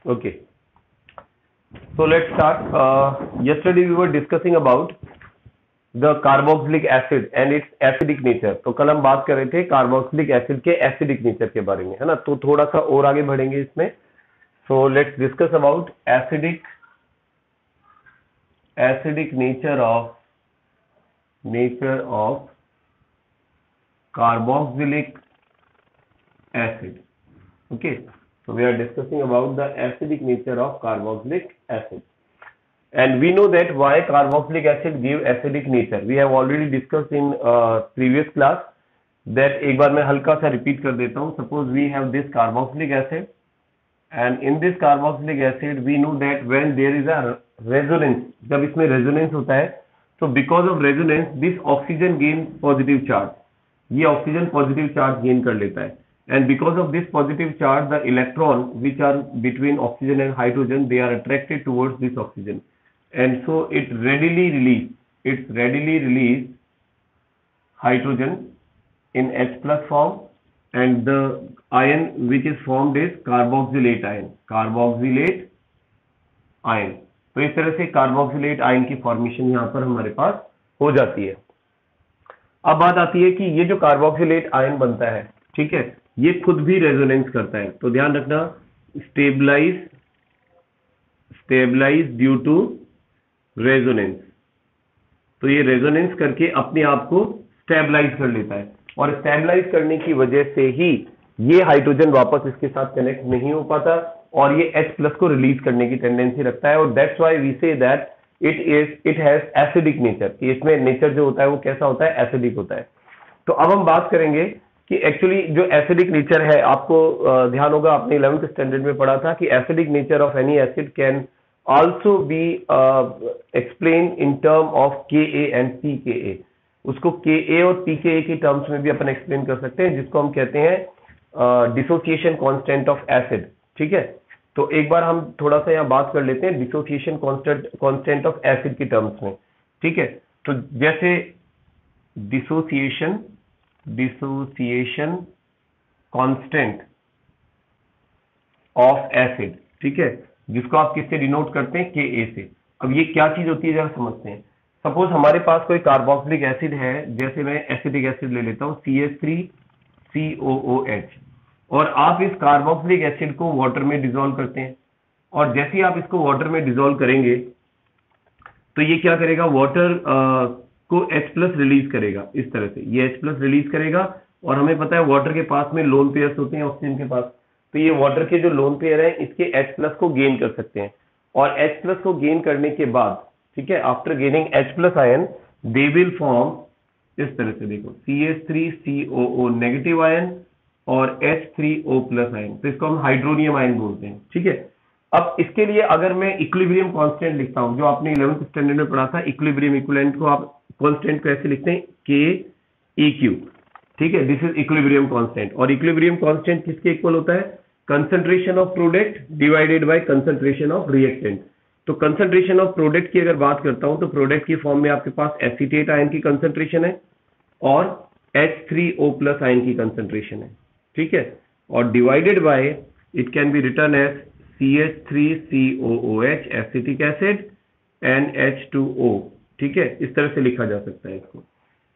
Okay, so let's start. Yesterday we were discussing about the carboxylic acid and its acidic nature. तो कल हम बात कर रहे थे कार्बोक्सिलिक एसिड के एसिडिक नेचर के बारे में, है ना। तो थोड़ा सा और आगे बढ़ेंगे इसमें. So let's discuss about acidic nature of carboxylic acid. Okay, so we are discussing about the acidic nature of carboxylic acid, and we know that why carboxylic acid give acidic nature. We have already discussed in previous class that. एक बार मैं हल्का सा repeat कर देता हूँ. Suppose we have this carboxylic acid, and in this carboxylic acid we know that when there is a resonance, जब इसमें resonance होता है, तो because of resonance this oxygen gain positive charge. ये ऑक्सीजन पॉजिटिव चार्ज गेन कर लेता है, and because of this positive charge the electron which are between oxygen and hydrogen they are attracted towards this oxygen, and so it readily release hydrogen in H plus form, and the ion which is formed is carboxylate ion. तो इस तरह से carboxylate ion की formation यहाँ पर हमारे पास हो जाती है. अब बात आती है कि ये जो कार्बोक्सिलेट आयन बनता है, ठीक है, ये खुद भी रेजोनेंस करता है. तो ध्यान रखना, स्टेबलाइज ड्यू टू रेजोनेंस. तो ये रेजोनेंस करके अपने आप को स्टेबलाइज कर लेता है, और स्टेबलाइज करने की वजह से ही ये हाइड्रोजन वापस इसके साथ कनेक्ट नहीं हो पाता और ये H+ को रिलीज करने की टेंडेंसी रखता है. और that's why we say that it has acidic nature. इसमें नेचर जो होता है वो कैसा होता है, एसिडिक होता है. तो अब हम बात करेंगे कि एक्चुअली जो एसिडिक नेचर है, आपको ध्यान होगा आपने 11th स्टैंडर्ड में पढ़ा था कि acidic nature of any acid can also be explain in term of Ka and pKa. उसको Ka और pKa की टर्म्स में भी अपन एक्सप्लेन कर सकते हैं, जिसको हम कहते हैं डिसोसिएशन कांस्टेंट ऑफ एसिड. ठीक है, तो एक बार हम थोड़ा सा यहाँ बात कर लेते हैं डिसोसिएशन कांस्टेंट ऑफ एसिड की टर्म्स में. ठीक है, तो जैसे डिसोसिएशन कांस्टेंट ऑफ एसिड, ठीक है, जिसको आप किससे डिनोट करते हैं, Ka से. अब ये क्या चीज होती है जरा समझते हैं. सपोज हमारे पास कोई कार्बोक्सिलिक एसिड है, जैसे मैं एसिटिक एसिड ले लेता हूं CH3COOH, और आप इस कार्बोक्सिलिक एसिड को वाटर में डिसॉल्व करते हैं, और जैसे ही आप इसको वाटर में डिसॉल्व करेंगे तो ये क्या करेगा, वाटर को H+ रिलीज करेगा. इस तरह से ये H+ रिलीज करेगा, और हमें पता है वाटर के पास में लोन पेयर्स होते हैं ऑक्सीजन के पास. तो ये वाटर के जो लोन पेयर है इसके H+ को गेन कर सकते हैं, और H+ को गेन करने के बाद, ठीक है, after gaining H+ ion they will form इस तरह से, देखो CH3COO नेगेटिव आयन और H3O+ आयन. तो इसको हम हाइड्रोनियम आयन बोलते हैं. ठीक है, अब इसके लिए अगर मैं इक्विलिब्रियम कांस्टेंट लिखता हूं, जो आपने 11th स्टैंडर्ड में पढ़ा था, इक्विलिब्रियम इक्विवेलेंट को आप कांस्टेंट को ऐसे लिखते हैं KEQ. ठीक है, दिस इज इक्विलिब्रियम कांस्टेंट. और इक्विलिब्रियम कांस्टेंट किसके इक्वल होता है, concentration of product divided by concentration of reactant. तो कंसंट्रेशन ऑफ प्रोडक्ट की अगर बात करता हूं तो प्रोडक्ट की फॉर्म में आपके पास एसीटेट आयन की कंसंट्रेशन है और H3O+ आयन की कंसंट्रेशन है. ठीक है, और divided by it can be return as CH3COOH acetic acid and H2O. ठीक है, इस तरह से लिखा जा सकता है इसको.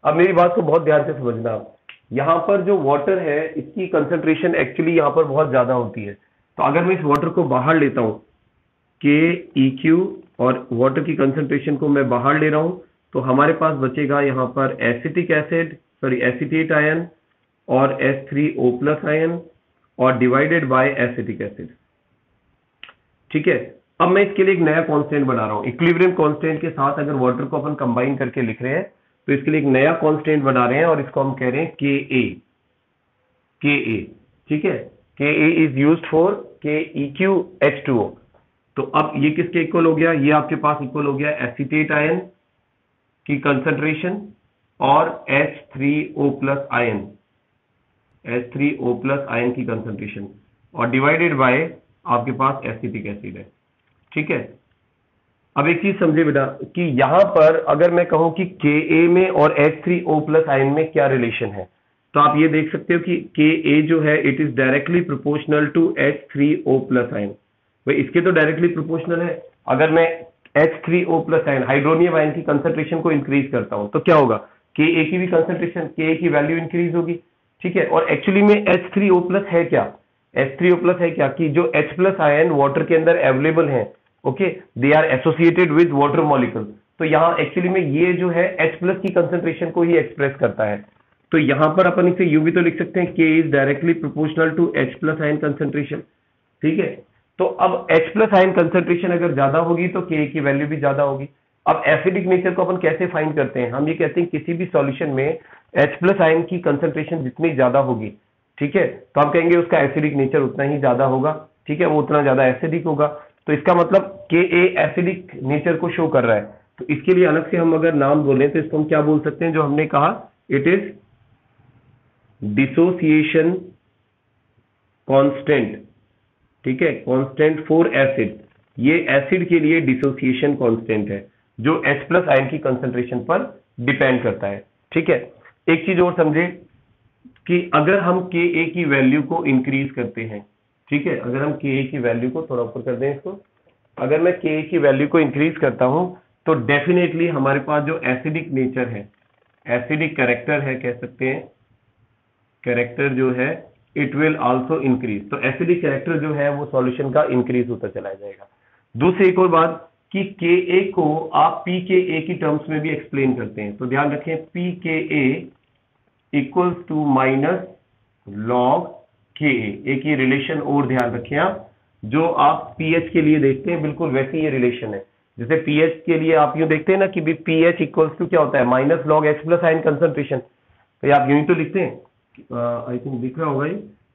अब मेरी बात को बहुत ध्यान से समझना, यहाँ पर जो वाटर है इसकी कंसंट्रेशन एक्चुअली यहाँ पर बहुत ज्यादा होती है. तो अगर मैं इस वाटर को बाहर लेता हूँ, KEQ, और वाटर की कंसंट्रेशन को मैं बाहर ले रहा हूं, तो हमारे पास बचेगा यहाँ पर एसीटेट आयन और H3O+ आयन और डिवाइडेड बाय एसिटिक एसिड. ठीक है, अब मैं इसके लिए एक नया कांस्टेंट बना रहा हूं. इक्विलिब्रियम कांस्टेंट के साथ अगर वाटर को अपन कंबाइन करके लिख रहे हैं तो इसके लिए एक नया कांस्टेंट बना रहे हैं, और इसको हम कह रहे हैं Ka. ठीक है, Ka is used for KEQ H2O. तो अब ये किसके इक्वल हो गया, ये आपके पास इक्वल हो गया एसीटेट आयन की कंसंट्रेशन और H3O+ आयन की कंसंट्रेशन, और डिवाइडेड बाय आपके पास एसिटिक एसिड है. ठीक है, अब एक चीज समझे बेटा कि यहां पर अगर मैं कहूं कि Ka में और H3O+ आयन में क्या रिलेशन है, तो आप ये देख सकते हो कि Ka जो है it is directly proportional to H3O+ ion. भाई इसके तो डायरेक्टली प्रोपोर्शनल है। अगर मैं H3O plus ion, hydronium ion की कंसेंट्रेशन को इंक्रीज करता हूं तो क्या होगा, Ka की भी कंसेंट्रेशन, Ka की वैल्यू इंक्रीज होगी। ठीक है, और एक्चुअली में H3O प्लस है क्या, H3O प्लस है क्या कि जो H प्लस आयन वाटर के अंदर अवेलेबल है, okay, they are associated with water molecule. तो यहाँ एक्चुअली में ये जो है H प्लस की कंसेंट्रेशन को ही एक्सप्रेस करता है। तो यहां पर अपन इसे यूं भी तो लिख सकते हैं, K is directly proportional to H plus ion concentration. ठीक है, तो अब H प्लस आयन कंसेंट्रेशन अगर ज्यादा होगी तो K की वैल्यू भी ज्यादा होगी। अब एसिडिक नेचर को अपन कैसे फाइंड करते हैं, हम ये कहते हैं किसी भी सॉल्यूशन में H प्लस आयन की कंसेंट्रेशन जितनी ज्यादा होगी, ठीक है, तो हम कहेंगे उसका एसिडिक नेचर उतना ही ज्यादा होगा। ठीक है, वो उतना ज्यादा एसिडिक होगा। तो इसका मतलब Ka एसिडिक नेचर को शो कर रहा है। तो इसके लिए अलग से हम अगर नाम बोलें तो इसको हम क्या बोल सकते हैं, जो हमने कहा, इट इज डिसोसिएशन कांस्टेंट। ठीक है, कांस्टेंट फॉर एसिड, ये एसिड के लिए डिसोसिएशन कांस्टेंट है जो H प्लस आयन की कंसेंट्रेशन पर डिपेंड करता है। ठीक है, एक चीज और समझे कि अगर हम Ka की वैल्यू को इंक्रीज करते हैं, ठीक है, अगर हम Ka की वैल्यू को थोड़ा ऊपर कर दें इसको, अगर मैं Ka की वैल्यू को इंक्रीज करता हूं तो डेफिनेटली हमारे पास जो एसिडिक नेचर है, एसिडिक कैरेक्टर है, कह सकते हैं कैरेक्टर जो है, इट विल आल्सो इंक्रीज। तो एसिडिक कैरेक्टर जो है वो सॉल्यूशन का इंक्रीज होता चला जाएगा। दूसरी एक और बात कि Ka को आप pKa की टर्म्स में भी एक्सप्लेन करते हैं, तो ध्यान रखें pKa equals to minus log Ka। एक ये रिलेशन और ध्यान रखें आप, जो आप pH के लिए देखते हैं बिल्कुल वैसे ये रिलेशन है। जैसे pH के लिए आप यूं देखते हैं ना कि भी pH इक्वल्स टू क्या होता है, minus log H plus ion concentration. तो आप यूं ही तो लिखते हैं, आई थिंक दिख रहा होगा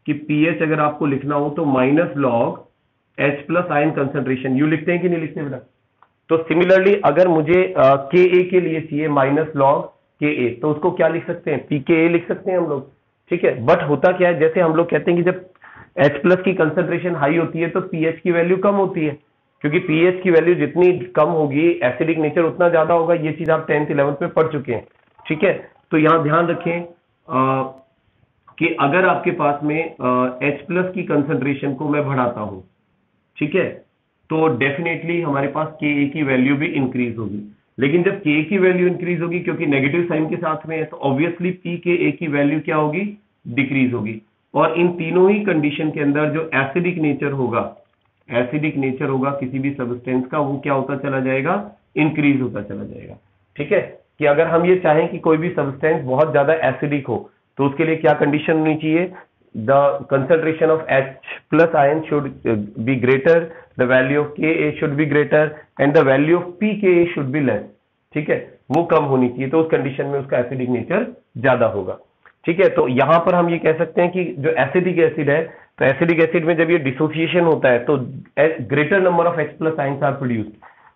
कि pH अगर आपको लिखना हो तो minus log H plus ion concentration, you लिखते हैं कि नहीं लिखते बेटा। तो सिमिलरली अगर मुझे Ka के लिए चाहिए माइनस लॉग Ka, तो उसको क्या लिख सकते हैं, pKa लिख सकते हैं हम लोग। ठीक है, बट होता क्या है, जैसे हम लोग कहते हैं कि जब H प्लस की कंसेंट्रेशन हाई होती है तो pH की वैल्यू कम होती है, क्योंकि pH की वैल्यू जितनी कम होगी एसिडिक नेचर उतना ज्यादा होगा। ये चीज आप 10th 11th में पढ़ चुके हैं। ठीक है, तो यहां ध्यान रखें कि अगर आपके पास में H प्लस की कंसेंट्रेशन को मैं बढ़ाता हूं, ठीक है, तो डेफिनेटली हमारे पास Ka की वैल्यू भी इंक्रीज होगी। लेकिन जब Ka की वैल्यू इंक्रीज होगी, क्योंकि नेगेटिव साइन के साथ में है, तो ऑब्वियसली pKa की वैल्यू क्या होगी, डिक्रीज होगी। और इन तीनों ही कंडीशन के अंदर जो एसिडिक नेचर होगा, एसिडिक नेचर होगा किसी भी सब्सटेंस का, वो क्या होता चला जाएगा, इंक्रीज होता चला जाएगा। ठीक है, कि अगर हम ये चाहें कि कोई भी सब्सटेंस बहुत ज्यादा एसिडिक हो तो उसके लिए क्या कंडीशन होनी चाहिए, the concentration of H plus ion should be greater, the value of Ka should be greater and the value of pKa should be less। ठीक है, वो कम होनी चाहिए, तो उस कंडीशन में उसका एसिडिक नेचर ज्यादा होगा। ठीक है, तो यहां पर हम ये कह सकते हैं कि जो एसिडिक एसिड है, तो एसिडिक एसिड में जब ये डिसोसिएशन होता है तो greater number of H plus ions are produced,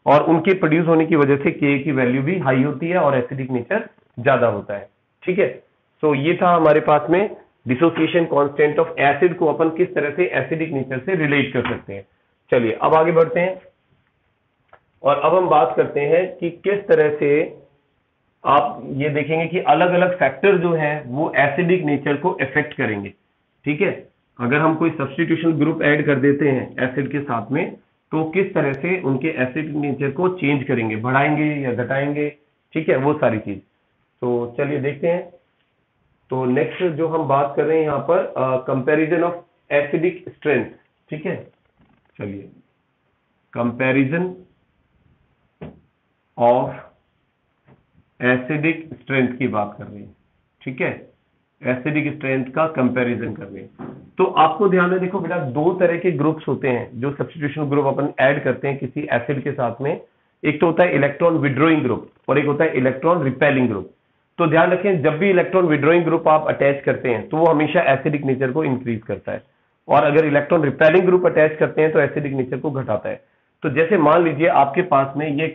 और उनके प्रोड्यूस होने की वजह से Ka की वैल्यू भी हाई होती है और एसिडिक नेचर ज्यादा होता है। ठीक है, तो ये था हमारे पास में डिसोसिएशन कांस्टेंट ऑफ एसिड को अपन किस तरह से एसिडिक नेचर से रिलेट कर सकते हैं। चलिए अब आगे बढ़ते हैं और अब हम बात करते हैं कि किस तरह से आप ये देखेंगे कि अलग अलग फैक्टर जो है वो एसिडिक नेचर को इफेक्ट करेंगे। ठीक है, अगर हम कोई सब्स्टिट्यूशन ग्रुप ऐड कर देते हैं एसिड के साथ में, तो किस तरह से उनके एसिडिक नेचर को चेंज करेंगे, बढ़ाएंगे या घटाएंगे। ठीक है, वो सारी चीज। तो चलिए देखते हैं। तो नेक्स्ट जो हम बात कर रहे हैं यहां पर कंपैरिजन ऑफ एसिडिक स्ट्रेंथ। ठीक है, चलिए कंपैरिजन ऑफ एसिडिक स्ट्रेंथ की बात कर रहे हैं। ठीक है, एसिडिक स्ट्रेंथ का कंपैरिजन कर रहे हैं। तो आपको ध्यान में देखो बेटा, दो तरह के ग्रुप्स होते हैं जो सब्स्टिट्यूशन ग्रुप अपन ऐड करते हैं किसी एसिड के साथ में। एक तो होता है इलेक्ट्रॉन विड्रॉइंग ग्रुप और एक होता है इलेक्ट्रॉन रिपेलिंग ग्रुप। तो ध्यान रखें, जब भी इलेक्ट्रॉन विड्रॉइंग ग्रुप आप अटैच करते हैं तो वो हमेशा एसिडिक नेचर को इंक्रीज करता है, और अगर इलेक्ट्रॉन रिपेलिंग ग्रुप अटैच करते हैं तो एसिडिक नेचर को घटाता है। तो जैसे मान लीजिए आपके पास में ये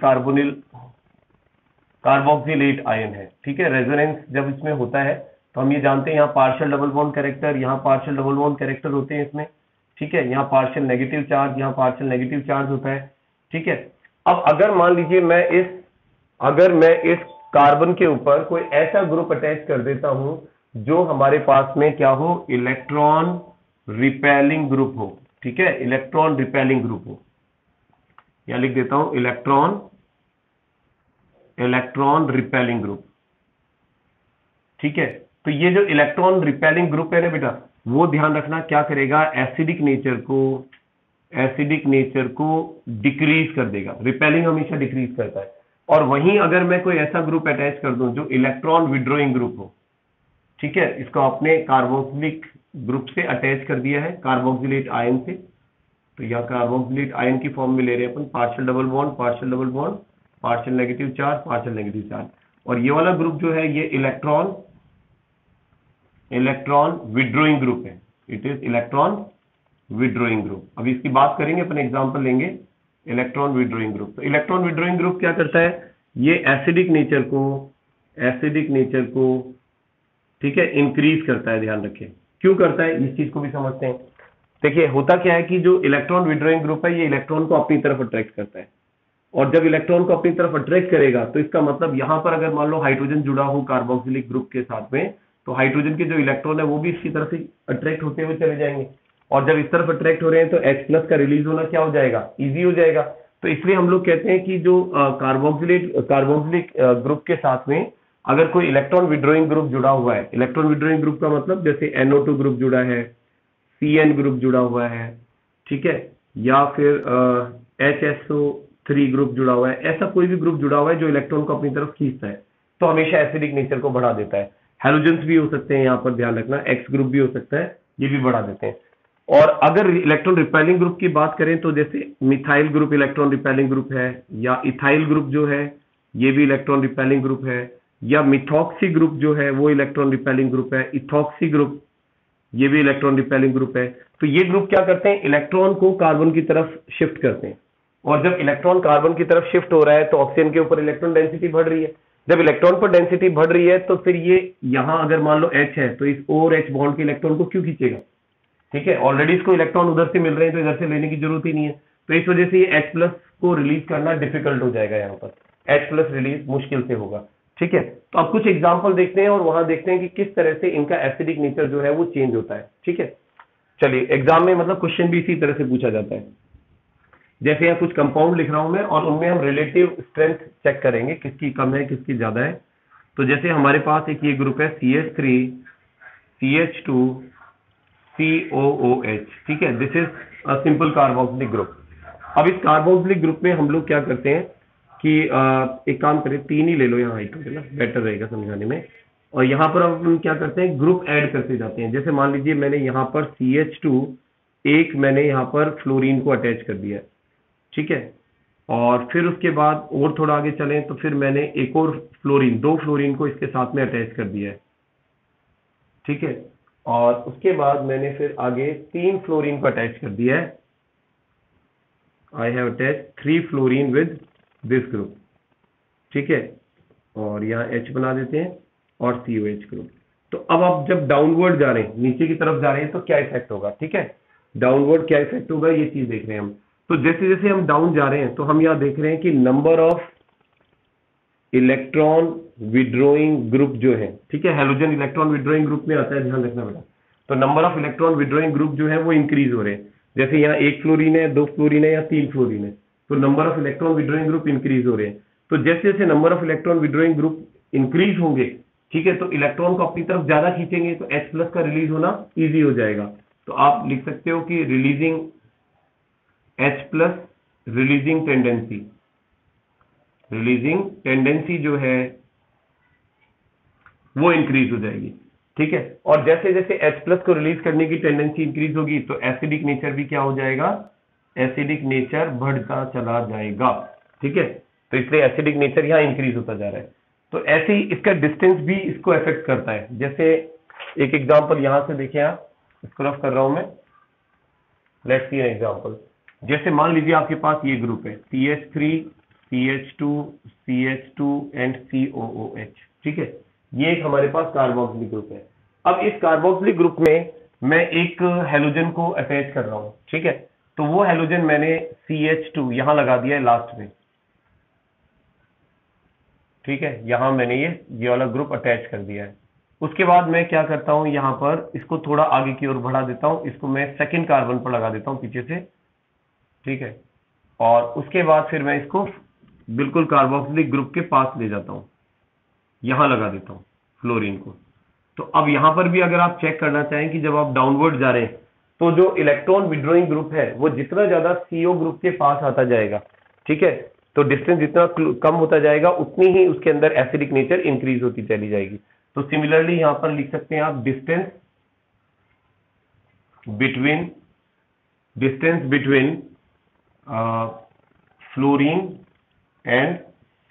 कार्बोक्सिलेट आयन है। ठीक है, रेजोनेंस जब इसमें होता है तो हम ये जानते हैं यहाँ पार्शियल डबल बॉन्ड कैरेक्टर, यहाँ पार्शियल डबल बॉन्ड कैरेक्टर होते हैं इसमें। ठीक है, यहाँ पार्शियल नेगेटिव चार्ज, यहाँ पार्शियल नेगेटिव चार्ज होता है। ठीक है, अब अगर मान लीजिए मैं इस कार्बन के ऊपर कोई ऐसा ग्रुप अटैच कर देता हूं जो हमारे पास में क्या हो, इलेक्ट्रॉन रिपेलिंग ग्रुप हो। ठीक है, इलेक्ट्रॉन रिपेलिंग ग्रुप हो, या लिख देता हूं इलेक्ट्रॉन रिपेलिंग ग्रुप। ठीक है, तो ये जो इलेक्ट्रॉन रिपेलिंग ग्रुप है ना बेटा, वो ध्यान रखना क्या करेगा, एसिडिक नेचर को डिक्रीज कर देगा। रिपेलिंग हमेशा डिक्रीज करता है। और वहीं अगर मैं कोई ऐसा ग्रुप अटैच कर दूं जो इलेक्ट्रॉन विड्रॉइंग ग्रुप हो, ठीक है, इसको आपने कार्बोक्सिलिक ग्रुप से अटैच कर दिया है, कार्बोक्सिलेट आयन से, तो यह कार्बोक्सिलेट आयन की फॉर्म में ले रहे हैं अपन, partial double bond, partial negative charge, और ये वाला ग्रुप जो है ये इलेक्ट्रॉन विड्रॉइंग ग्रुप है। It is electron withdrawing group. अभी इसकी बात करेंगे, अपन एग्जांपल लेंगे इलेक्ट्रॉन विड्रॉइंग ग्रुप। तो इलेक्ट्रॉन विड्रॉइंग ग्रुप क्या करता है, ये एसिडिक नेचर को ठीक है इंक्रीज करता है। ध्यान रखें क्यों करता है, इस चीज को भी समझते हैं। देखिए होता क्या है कि जो इलेक्ट्रॉन विड्रॉइंग ग्रुप है ये इलेक्ट्रॉन को अपनी तरफ अट्रैक्ट करता है, और जब इलेक्ट्रॉन को अपनी तरफ अट्रैक्ट करेगा तो इसका मतलब यहां पर अगर मान लो हाइड्रोजन जुड़ा हो कार्बोक्सिलिक ग्रुप के साथ में, तो हाइड्रोजन के जो इलेक्ट्रॉन है वो भी इसकी तरफ से अट्रैक्ट होते हुए चले जाएंगे, और जब इस तरफ अट्रैक्ट हो रहे हैं तो H+ का रिलीज होना क्या हो जाएगा, इजी हो जाएगा। तो इसलिए हम लोग कहते हैं कि जो कार्बोक्सिलिक ग्रुप के साथ में अगर कोई इलेक्ट्रॉन विड्रॉइंग ग्रुप जुड़ा हुआ है, इलेक्ट्रॉन विड्रॉइंग ग्रुप का मतलब जैसे NO2 ग्रुप जुड़ा है, CN ग्रुप जुड़ा हुआ है, ठीक है, या फिर HSO3 ग्रुप जुड़ा हुआ है, ऐसा कोई भी ग्रुप जुड़ा हुआ है जो इलेक्ट्रॉन को अपनी तरफ खींचता है, तो हमेशा एसिडिक नेचर को बढ़ा देता है। हैलोजेंस भी हो सकते हैं, यहाँ पर ध्यान रखना, X ग्रुप भी हो सकता है, ये भी बढ़ा देते हैं। और अगर इलेक्ट्रॉन रिपेलिंग ग्रुप की बात करें तो जैसे methyl group electron repelling group है, या इथाइल ग्रुप जो है ये भी इलेक्ट्रॉन रिपेलिंग ग्रुप है, या मिथॉक्सी ग्रुप जो है वो इलेक्ट्रॉन रिपेलिंग ग्रुप है, इथॉक्सी ग्रुप ये भी इलेक्ट्रॉन रिपेलिंग ग्रुप है। तो ये ग्रुप क्या करते हैं, इलेक्ट्रॉन को कार्बन की तरफ शिफ्ट करते हैं, और जब इलेक्ट्रॉन कार्बन की तरफ शिफ्ट हो रहा है तो ऑक्सीजन के ऊपर इलेक्ट्रॉन डेंसिटी बढ़ रही है। जब इलेक्ट्रॉन पर डेंसिटी बढ़ रही है तो फिर ये यहां अगर मान लो H है तो इस O और H बॉन्ड के इलेक्ट्रॉन को क्यों खींचेगा, ठीक है, ऑलरेडी इसको इलेक्ट्रॉन उधर से मिल रहे हैं तो इधर से लेने की जरूरत ही नहीं है। तो इस वजह से ये H+ को रिलीज करना डिफिकल्ट हो जाएगा, यहाँ पर H+ रिलीज मुश्किल से होगा। ठीक है, तो अब कुछ एग्जांपल देखते हैं और वहां देखते हैं कि किस तरह से इनका एसिडिक नेचर जो है वो चेंज होता है। ठीक है, चलिए एग्जाम में मतलब क्वेश्चन भी इसी तरह से पूछा जाता है। जैसे यहाँ कुछ कंपाउंड लिख रहा हूं मैं और उनमें हम रिलेटिव स्ट्रेंथ चेक करेंगे, किसकी कम है किसकी ज्यादा है। तो जैसे हमारे पास एक ये ग्रुप है CH3 CH2 COOH, ठीक है, this is a simple carboxylic group. अब इस कार्बोक्सिलिक ग्रुप में हम लोग क्या करते हैं कि एक काम करें, 3 ही ले लो यहाँ हाइड्रोजन ना, बेटर रहेगा समझाने में। और यहाँ पर अब हम क्या करते हैं, ग्रुप ऐड करते जाते हैं। जैसे मान लीजिए मैंने यहाँ पर CH2 एक मैंने यहाँ पर फ्लोरीन को अटैच कर दिया है, ठीक है, और फिर उसके बाद और थोड़ा आगे चलें तो फिर मैंने एक और फ्लोरीन, 2 फ्लोरीन को इसके साथ में अटैच कर दिया है, ठीक है, और उसके बाद मैंने फिर आगे 3 फ्लोरीन को अटैच कर दिया है। I have attach 3 fluorine with this group, ठीक है, और यहाँ H बना देते हैं और COH ग्रुप। तो अब आप जब डाउनवर्ड जा रहे हैं, नीचे की तरफ जा रहे हैं, तो क्या इफेक्ट होगा, ठीक है, डाउनवर्ड क्या इफेक्ट होगा ये चीज देख रहे हैं हम। तो जैसे जैसे हम डाउन जा रहे हैं तो हम यहाँ देख रहे हैं कि number of electron withdrawing group जो है, ठीक है, हैलोजन इलेक्ट्रॉन विड्रॉइंग ग्रुप में आता है, ध्यान रखना बेटा। तो number of electron withdrawing group जो है वो इंक्रीज हो रहे हैं। जैसे यहाँ 1 फ्लोरीन है, 2 फ्लोरीन है या 3 फ्लोरीन है, तो number of electron withdrawing group increase हो रहे हैं। तो जैसे जैसे number of electron withdrawing group increase होंगे, ठीक है, तो इलेक्ट्रॉन को अपनी तरफ ज्यादा खींचेंगे तो H+ का रिलीज होना ईजी हो जाएगा। तो आप लिख सकते हो कि रिलीजिंग H+ रिलीजिंग टेंडेंसी जो है वो इंक्रीज हो जाएगी, ठीक है। और जैसे जैसे H+ को रिलीज करने की टेंडेंसी इंक्रीज होगी तो एसिडिक नेचर भी क्या हो जाएगा, एसिडिक नेचर बढ़ता चला जाएगा, ठीक है। तो इसलिए एसिडिक नेचर यहाँ इंक्रीज होता जा रहा है। तो ऐसे ही इसका डिस्टेंस भी इसको अफेक्ट करता है। जैसे एक एग्जांपल यहां से देखिए, आप इसको रफ कर रहा हूं मैं, लेट्स सी एन एग्जांपल। जैसे मान लीजिए आपके पास ये ग्रुप है CH3 CH2 CH2 and COOH, ठीक है, ये एक हमारे पास कार्बोक्सिलिक ग्रुप है। अब इस कार्बोक्सिलिक ग्रुप में मैं एक हैलोजन को अटैच कर रहा हूं, ठीक है, तो वो हैलोजन मैंने CH2 यहां लगा दिया है लास्ट में, ठीक है, यहां मैंने ये वाला ग्रुप अटैच कर दिया है। उसके बाद मैं क्या करता हूं, यहां पर इसको थोड़ा आगे की ओर बढ़ा देता हूं, इसको मैं सेकंड कार्बन पर लगा देता हूं पीछे से, ठीक है। और उसके बाद फिर मैं इसको बिल्कुल कार्बोक्सिलिक ग्रुप के पास ले जाता हूं, यहां लगा देता हूं फ्लोरीन को। तो अब यहां पर भी अगर आप चेक करना चाहें कि जब आप डाउनवर्ड जा रहे हैं तो जो इलेक्ट्रॉन विड्रॉइंग ग्रुप है वो जितना ज्यादा सीओ ग्रुप के पास आता जाएगा, ठीक है, तो डिस्टेंस जितना कम होता जाएगा उतनी ही उसके अंदर एसिडिक नेचर इंक्रीज होती चली जाएगी। तो सिमिलरली यहां पर लिख सकते हैं आप distance between fluorine and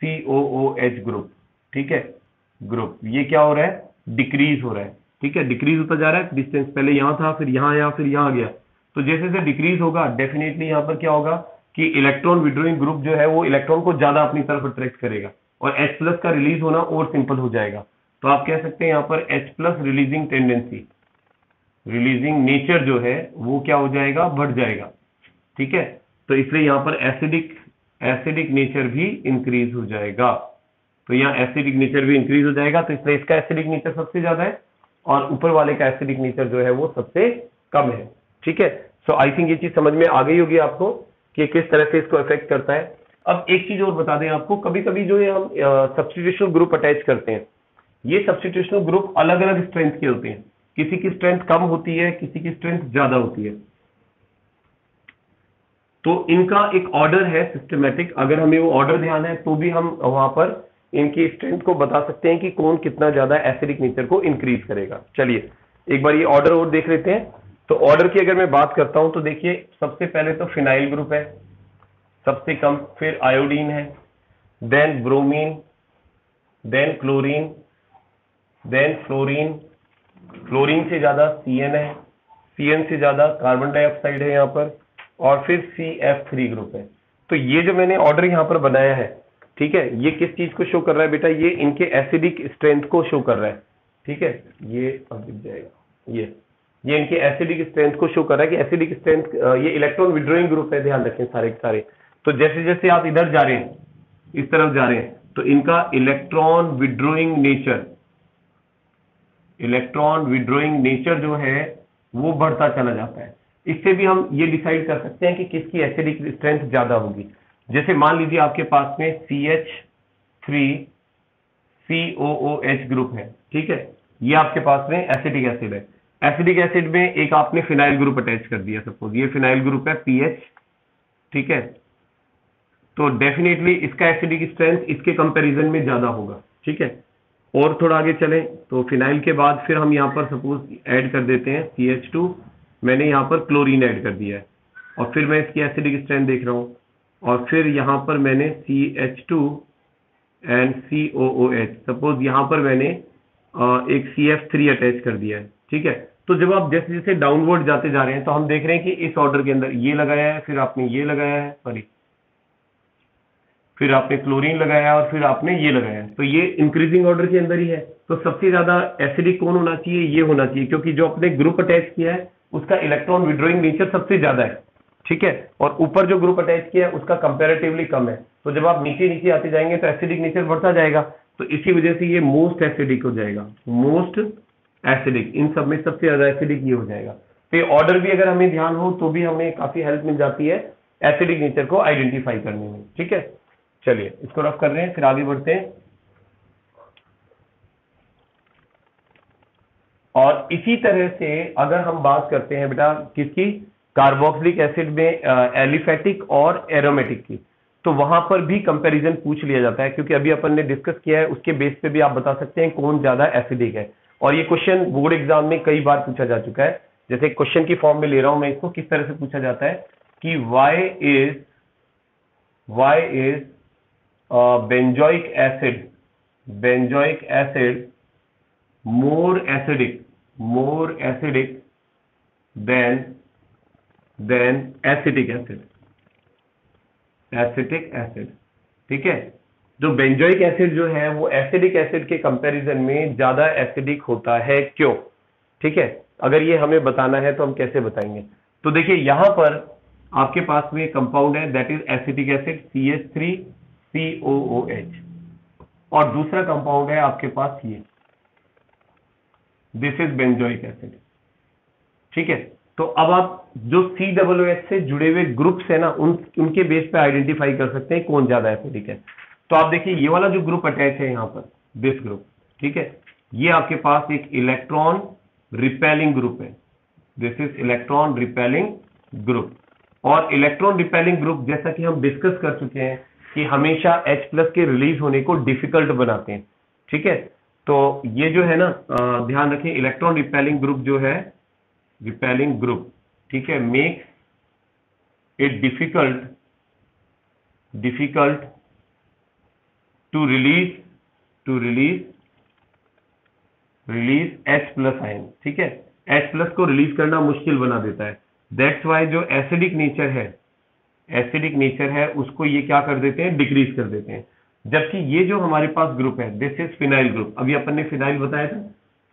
COOH group, ठीक है, ग्रुप ये क्या हो रहा है, डिक्रीज हो रहा है, ठीक है, डिक्रीज होता जा रहा है डिस्टेंस, पहले यहां था फिर यहां आया फिर यहां आ गया। तो जैसे जैसे डिक्रीज होगा डेफिनेटली यहां पर क्या होगा कि इलेक्ट्रॉन विड्रॉइंग ग्रुप जो है वो इलेक्ट्रॉन को ज्यादा अपनी तरफ अट्रैक्ट करेगा और H+ का रिलीज होना और सिंपल हो जाएगा। तो आप कह सकते हैं यहां पर H+ releasing tendency, releasing nature जो है वो क्या हो जाएगा, बढ़ जाएगा, ठीक है। तो इसलिए यहां पर एसिडिक नेचर भी इंक्रीज हो जाएगा। तो यहाँ एसिडिक नेचर भी इंक्रीज हो जाएगा, तो इसलिए इसका एसिडिक नेचर सबसे ज्यादा है और ऊपर वाले का एसिडिक नेचर जो है वो सबसे कम है, ठीक है। सो आई थिंक ये चीज समझ में आ गई होगी आपको कि किस तरह से इसको इफेक्ट करता है। अब एक चीज और बता दें आपको, कभी कभी जो ये हम सब्स्टिट्यूशनल ग्रुप अटैच करते हैं, ये सब्स्टिट्यूशनल ग्रुप अलग अलग स्ट्रेंथ के होते हैं, किसी की स्ट्रेंथ कम होती है, किसी की स्ट्रेंथ ज्यादा होती है। तो इनका एक ऑर्डर है सिस्टमेटिक, अगर हमें वो ऑर्डर ध्यान है तो भी हम वहां पर इनकी स्ट्रेंथ को बता सकते हैं कि कौन कितना ज्यादा एसिडिक नेचर को इंक्रीज करेगा। चलिए एक बार ये ऑर्डर और देख लेते हैं। तो ऑर्डर की अगर मैं बात करता हूं तो देखिए सबसे पहले तो फिनाइल ग्रुप है सबसे कम, फिर आयोडीन है, then bromine, then chlorine, then fluorine, fluorine से ज्यादा CN है, CN से ज्यादा कार्बन डाइऑक्साइड है यहाँ पर, और फिर CF3 ग्रुप है। तो ये जो मैंने ऑर्डर यहाँ पर बनाया है, ठीक है, ये किस चीज को शो कर रहा है बेटा, ये इनके एसिडिक स्ट्रेंथ को शो कर रहा है, ठीक है, ये अब दिख जाएगा, ये इनके एसिडिक स्ट्रेंथ को शो कर रहा है कि एसिडिक स्ट्रेंथ, ये इलेक्ट्रॉन विड्रॉइंग ग्रुप है, ध्यान रखें सारे के सारे। तो जैसे जैसे आप इधर जा रहे हैं, इस तरफ जा रहे हैं, तो इनका इलेक्ट्रॉन विड्रॉइंग नेचर जो है वो बढ़ता चला जाता है। इससे भी हम ये डिसाइड कर सकते हैं कि किसकी एसिडिक स्ट्रेंथ ज्यादा होगी। जैसे मान लीजिए आपके पास में CH3COOH ग्रुप है, ठीक है, ये आपके पास में एसिडिक एसिड है। एसिडिक एसिड में एक आपने फिनाइल ग्रुप अटैच कर दिया, सपोज ये फिनाइल ग्रुप है PH, ठीक है, तो डेफिनेटली इसका एसिडिक स्ट्रेंथ इसके कंपैरिजन में ज्यादा होगा, ठीक है। और थोड़ा आगे चलें तो फिनाइल के बाद फिर हम यहाँ पर सपोज ऐड कर देते हैं CH2, मैंने यहाँ पर क्लोरीन ऐड कर दिया है और फिर मैं इसकी एसिडिक स्ट्रेंथ देख रहा हूँ, और फिर यहाँ पर मैंने CH2 एंड COOH, सपोज यहाँ पर मैंने एक CF3 अटैच कर दिया है, ठीक है। तो जब आप जैसे जैसे डाउनवर्ड जाते जा रहे हैं तो हम देख रहे हैं कि इस ऑर्डर के अंदर ये लगाया है, फिर आपने ये लगाया है, सॉरी, फिर आपने क्लोरीन लगाया और फिर आपने ये लगाया है, तो ये इंक्रीजिंग ऑर्डर के अंदर ही है। तो सबसे ज्यादा एसिडिक कौन होना चाहिए, ये होना चाहिए, क्योंकि जो अपने ग्रुप अटैच किया है उसका इलेक्ट्रॉन विड्रॉइंग नेचर सबसे ज्यादा है, ठीक है, और ऊपर जो ग्रुप अटैच किया है उसका कंपैरेटिवली कम है। तो जब आप नीचे नीचे आते जाएंगे तो एसिडिक नेचर बढ़ता जाएगा, तो इसी वजह से ये मोस्ट एसिडिक हो जाएगा, मोस्ट एसिडिक, इन सब में सबसे ज्यादा एसिडिक ये हो जाएगा। तो ये ऑर्डर भी अगर हमें ध्यान हो तो भी हमें काफी हेल्प मिल जाती है एसिडिक नेचर को आइडेंटिफाई करने में, ठीक है। चलिए इसको रफ कर रहे हैं, फिर आगे बढ़ते हैं। और इसी तरह से अगर हम बात करते हैं बेटा किसकी, कार्बोक्सिलिक एसिड में एलिफेटिक और एरोमेटिक की, तो वहां पर भी कंपैरिजन पूछ लिया जाता है, क्योंकि अभी अपन ने डिस्कस किया है, उसके बेस पे भी आप बता सकते हैं कौन ज्यादा एसिडिक है। और ये क्वेश्चन बोर्ड एग्जाम में कई बार पूछा जा चुका है, जैसे क्वेश्चन की फॉर्म में ले रहा हूं मैं इसको, किस तरह से पूछा जाता है कि why is benzoic acid more acidic than acetic acid, ठीक है। जो बेंजोइक एसिड जो है वो एसिडिक एसिड के कंपैरिजन में ज्यादा एसिडिक होता है, क्यों, ठीक है। अगर ये हमें बताना है तो हम कैसे बताएंगे, तो देखिए यहां पर आपके पास में कंपाउंड है that is acetic acid CH3COOH, और दूसरा कंपाउंड है आपके पास दिस इज बेंजोइक एसिड। ठीक है, तो अब आप जो COOH से जुड़े हुए ग्रुप्स है ना, उनके बेस पे आइडेंटिफाई कर सकते हैं कौन ज्यादा एसिडिक है। तो आप देखिए ये वाला जो ग्रुप अटैच है यहाँ पर, दिस ग्रुप, ठीक है, ये आपके पास एक इलेक्ट्रॉन रिपेलिंग ग्रुप है। This is electron repelling group. और इलेक्ट्रॉन रिपेलिंग ग्रुप जैसा कि हम डिस्कस कर चुके हैं कि हमेशा H+ के रिलीज होने को डिफिकल्ट बनाते हैं। ठीक है, तो ये जो है ना, ध्यान रखें, इलेक्ट्रॉन रिपेलिंग ग्रुप जो है, रिपेलिंग ग्रुप, ठीक है, makes it difficult to release H+ ion. ठीक है, H+ को रिलीज करना मुश्किल बना देता है। दैट्स वाई जो एसिडिक नेचर है उसको ये क्या कर देते हैं, डिक्रीज कर देते हैं। जबकि ये जो हमारे पास ग्रुप है, दिस इज फिनाइल ग्रुप, अभी अपन ने फिनाइल बताया था।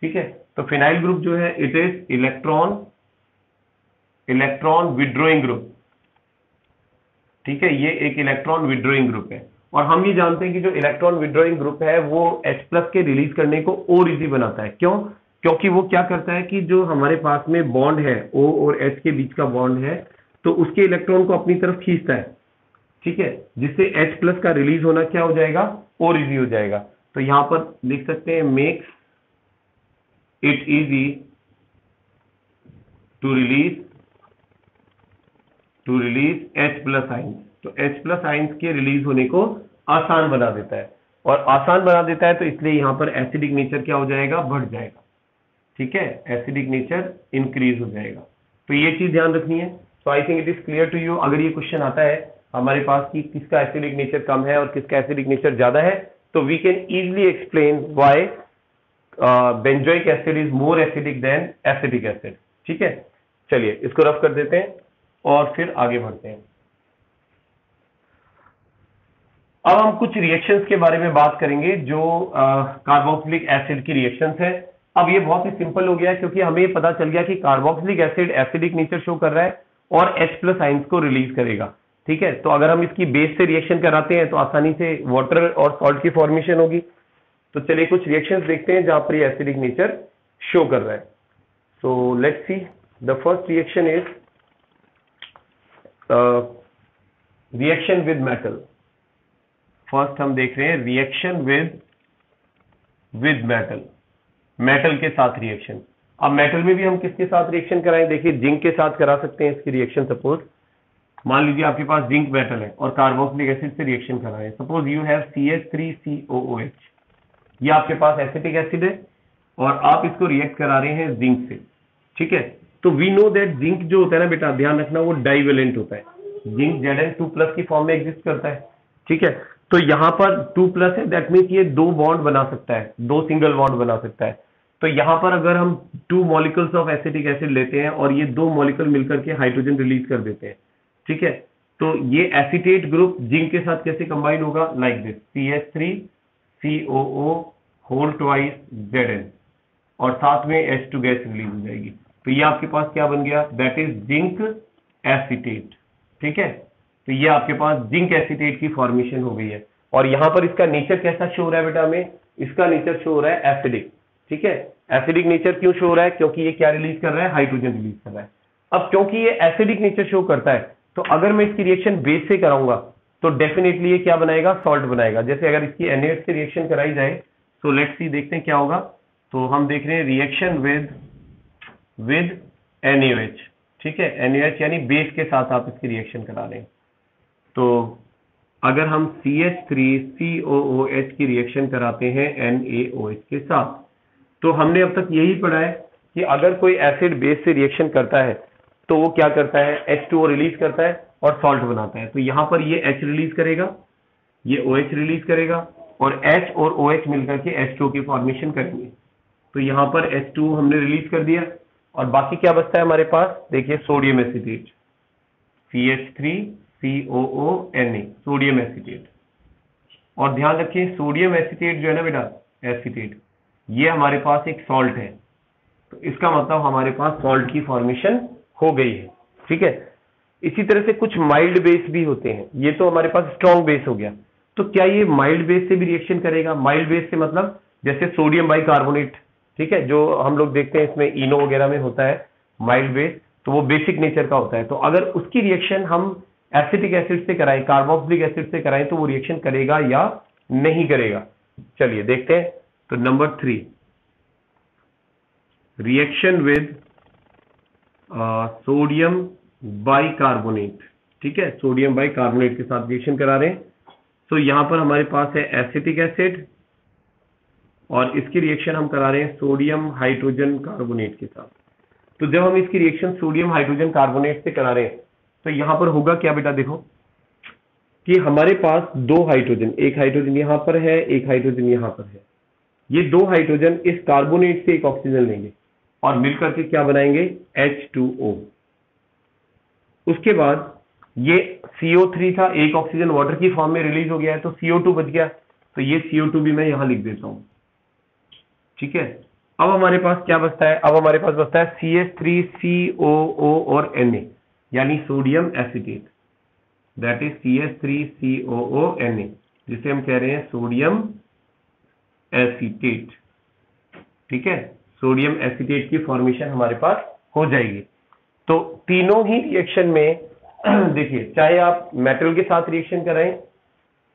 ठीक है, तो फिनाइल ग्रुप जो है it is electron withdrawing group. ठीक है, ये एक इलेक्ट्रॉन विड्रॉइंग ग्रुप है। और हम ये जानते हैं कि जो इलेक्ट्रॉन विड्रॉइंग ग्रुप है वो H+ के रिलीज करने को और इजी बनाता है। क्यों? क्योंकि वो क्या करता है कि जो हमारे पास में बॉन्ड है, O और H के बीच का बॉन्ड है, तो उसके इलेक्ट्रॉन को अपनी तरफ खींचता है। ठीक है, जिससे H+ का रिलीज होना क्या हो जाएगा, और इजी हो जाएगा। तो यहां पर लिख सकते हैं makes it easy to release H+ ions. तो H+ आइंस के रिलीज होने को आसान बना देता है। और आसान बना देता है तो इसलिए यहां पर एसिडिक नेचर क्या हो जाएगा, बढ़ जाएगा। ठीक है, एसिडिक नेचर इंक्रीज हो जाएगा। तो ये चीज ध्यान रखनी है। तो I think it is clear to you. अगर ये क्वेश्चन आता है हमारे पास कि किसका एसिडिक नेचर कम है और किसका एसिडिक नेचर ज्यादा है, तो we can easily explain why benzoic acid is more acidic than acetic acid. ठीक है, चलिए इसको रफ कर देते हैं और फिर आगे बढ़ते हैं। अब हम कुछ रिएक्शंस के बारे में बात करेंगे जो कार्बोक्सिलिक एसिड की रिएक्शंस है। अब ये बहुत ही सिंपल हो गया क्योंकि हमें ये पता चल गया कि carboxylic acid acidic nature show कर रहा है और H+ आइंस को रिलीज करेगा। ठीक है, तो अगर हम इसकी बेस से रिएक्शन कराते हैं तो आसानी से वाटर और सॉल्ट की फॉर्मेशन होगी। तो चलिए कुछ रिएक्शंस देखते हैं जहां पर ये एसिडिक नेचर शो कर रहा है। So let's see, the first reaction is reaction with metal. First हम देख रहे हैं रिएक्शन विद मेटल के साथ रिएक्शन। अब मेटल में भी हम किसके साथ रिएक्शन कराएं, देखिए जिंक के साथ करा सकते हैं इसकी रिएक्शन। सपोज मान लीजिए आपके पास जिंक मेटल है और कार्बोक्सिलिक एसिड से रिएक्शन करा है। सपोज यू हैव CH3COOH, ये आपके पास एसिटिक एसिड है और आप इसको रिएक्ट करा रहे हैं जिंक से। ठीक है, तो वी नो दैट जिंक जो होता है ना बेटा, ध्यान रखना, वो डाइवेलेंट होता है। जिंक Zn2+ की फॉर्म में एग्जिस्ट करता है। ठीक है, तो यहां पर 2+ है, दैट मीन्स ये 2 बॉन्ड बना सकता है, 2 सिंगल बॉन्ड बना सकता है। तो यहां पर अगर हम 2 मॉलिक्यूल्स ऑफ एसिटिक एसिड लेते हैं और ये 2 मॉलिक्यूल मिलकर के हाइड्रोजन रिलीज कर देते हैं। ठीक है, तो ये एसीटेट ग्रुप जिंक के साथ कैसे कंबाइन होगा, like this, CH3COO whole twice Zn, और साथ में H2 गैस रिलीज हो जाएगी। तो ये आपके पास क्या बन गया, दैट इज जिंक एसीटेट। ठीक है, तो ये आपके पास जिंक एसीटेट की फॉर्मेशन हो गई है। और यहां पर इसका नेचर कैसा शो हो रहा है बेटा, हमें इसका नेचर शो हो रहा है एसिडिक। ठीक है, एसिडिक नेचर क्यों शो हो रहा है, क्योंकि ये क्या रिलीज कर रहा है, हाइड्रोजन रिलीज कर रहा है। अब क्योंकि ये एसिडिक नेचर शो करता है, तो अगर मैं इसकी रिएक्शन बेस से कराऊंगा तो डेफिनेटली ये क्या बनाएगा, सॉल्ट बनाएगा। जैसे अगर इसकी NaOH से रिएक्शन कराई जाए, तो लेट्स सी, देखते हैं क्या होगा। तो हम देख रहे हैं रिएक्शन विद NaOH। ठीक है, NaOH यानी बेस के साथ आप इसकी रिएक्शन करा रहे हैं। तो अगर हम CH3COOH की रिएक्शन कराते हैं NaOH के साथ, तो हमने अब तक यही पढ़ा है कि अगर कोई एसिड बेस से रिएक्शन करता है तो वो क्या करता है, H2O रिलीज करता है और सॉल्ट बनाता है। तो यहां पर ये H रिलीज करेगा, ये OH रिलीज करेगा और H और OH मिलकर के H2O की फॉर्मेशन करेंगे। तो यहां पर H2O हमने रिलीज कर दिया और बाकी क्या बचता है हमारे पास, देखिए sodium acetate, CH3COONA, sodium acetate. और ध्यान रखिए सोडियम एसीटेट जो है ना बेटा, एसीटेट, ये हमारे पास एक सॉल्ट है। तो इसका मतलब हमारे पास सॉल्ट की फॉर्मेशन हो गई है। ठीक है, इसी तरह से कुछ माइल्ड बेस भी होते हैं। ये तो हमारे पास स्ट्रॉन्ग बेस हो गया, तो क्या ये माइल्ड बेस से भी रिएक्शन करेगा? माइल्ड बेस से मतलब जैसे सोडियम बाइकार्बोनेट, ठीक है, जो हम लोग देखते हैं इसमें इनो वगैरह में होता है माइल्ड बेस, तो वो बेसिक नेचर का होता है। तो अगर उसकी रिएक्शन हम एसिटिक एसिड से कराएं, कार्बोक्सिलिक एसिड से कराएं, तो वो रिएक्शन करेगा या नहीं करेगा, चलिए देखते हैं। तो number 3, reaction with sodium bicarbonate. ठीक है, सोडियम बाइकार्बोनेट के साथ रिएक्शन करा रहे हैं। तो यहां पर हमारे पास है एसिटिक एसिड और इसकी रिएक्शन हम करा रहे हैं सोडियम हाइड्रोजन कार्बोनेट के साथ। तो जब हम इसकी रिएक्शन सोडियम हाइड्रोजन कार्बोनेट से करा रहे हैं तो यहां पर होगा क्या बेटा, देखो कि हमारे पास दो हाइड्रोजन, एक हाइड्रोजन यहां पर है, एक हाइड्रोजन यहां पर है। ये दो हाइड्रोजन इस कार्बोनेट से एक ऑक्सीजन लेंगे और मिलकर के क्या बनाएंगे, H2O। उसके बाद ये CO3 था, एक ऑक्सीजन वाटर की फॉर्म में रिलीज हो गया है, तो CO2 बच गया, तो ये CO2 भी मैं यहां लिख देता हूं। ठीक है, अब हमारे पास क्या बचता है, अब हमारे पास बचता है CH3COO और Na, यानी sodium acetate, that is CH3COO Na, जिसे हम कह रहे हैं सोडियम एसीटेट। ठीक है, सोडियम एसीटेट की फॉर्मेशन हमारे पास हो जाएगी। तो तीनों ही रिएक्शन में देखिए, चाहे आप मेटल के साथ रिएक्शन कराएं,